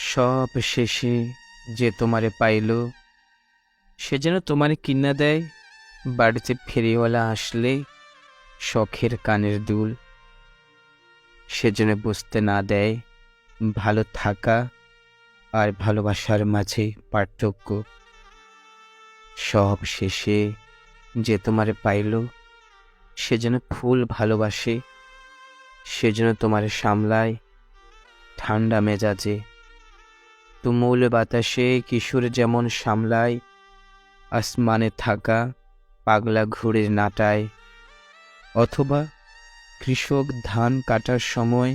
সব শেষে যে তোমারে পাইল, সে যেন তোমারে কিনা দেয় বাড়িতে ফেরিওয়ালা আসলে শখের কানের দুল। সে যেন বুঝতে না দেয় ভালো থাকা আর ভালোবাসার মাঝে পার্থক্য। সব শেষে যে তোমারে পাইল, সে যেন ফুল ভালোবাসে, সে যেন তোমারে সামলায় ঠান্ডা মেজাজে। তুমুল বাতাসে কিশোর যেমন সামলায় আসমানে থাকা পাগলা ঘুড়ির নাটায়, অথবা কৃষক ধান কাটার সময়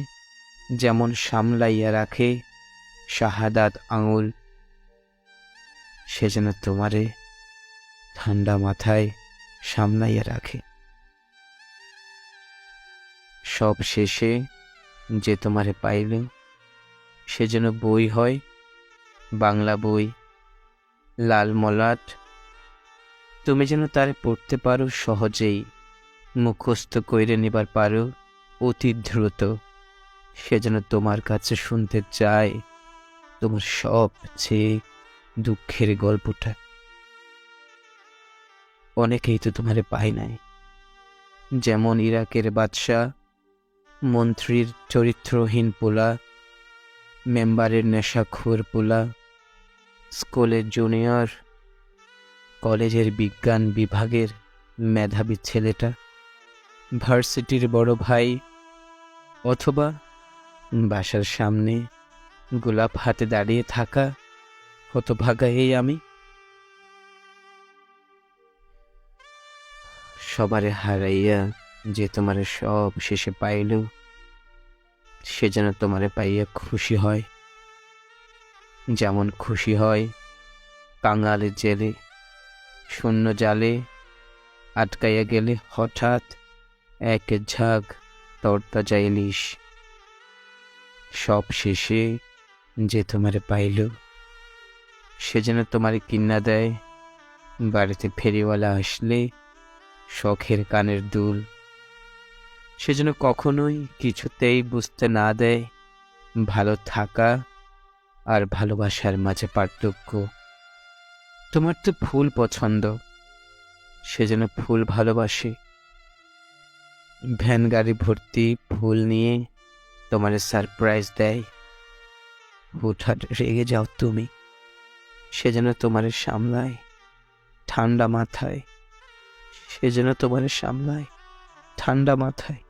যেমন সামলাইয়া রাখে শাহাদাত আঙুল। সে যেন তোমারে ঠান্ডা মাথায় সামলাইয়া রাখে। সব শেষে যে তোমারে পাইল, সে যেন বই হয়, বাংলা বই, লাল মলাট। তুমি যেন তারে পড়তে পারো সহজেই, মুখস্থ কইরে নিবার পারো অতি দ্রুত। সে যেন তোমার কাছে শুনতে চায় তোমার সবচেয়ে দুঃখের গল্পটা। অনেকেই তো তোমারে পায় নাই, যেমন ইরাকের বাদশাহ, মন্ত্রীর চরিত্রহীন পোলা, মেম্বারের নেশাখোর পোলা, স্কুলের জুনিয়র, কলেজের বিজ্ঞান বিভাগের মেধাবী ছেলেটা, ভার্সিটির বড় ভাই, অথবা বাসার সামনে গোলাপ হাতে দাঁড়িয়ে থাকা হতভাগা এই আমি। সবারে হারাইয়া যে তোমারে সব শেষে পাইল, সে যেন তোমারে পাইয়া খুশি হয়, যেমন খুশি হয় কাঙালের জেলে শূন্য জালে আটকাইয়া গেলে হঠাৎ এক ঝাঁক তরতাজা ইলিশ। সব শেষে যে তোমারে পাইল, সে যেন তোমারে কিনা দেয় বাড়িতে ফেরিওয়ালা আসলে শখের কানের দুল। সে যেন কখনোই কিছুতেই বুঝতে না দেয় ভালো থাকা আর ভালোবাসার মাঝে পার্থক্য। তোমার তো ফুল পছন্দ, সে যেন ফুল ভালোবাসে, ভ্যান গাড়ি ভর্তি ফুল নিয়ে তোমারে সারপ্রাইজ দেয়। হুটহাট রেগে যাও তুমি, সে যেন তোমারে সামলায় ঠান্ডা মাথায়, সে যেন তোমারে সামলায় ঠান্ডা মাথায়।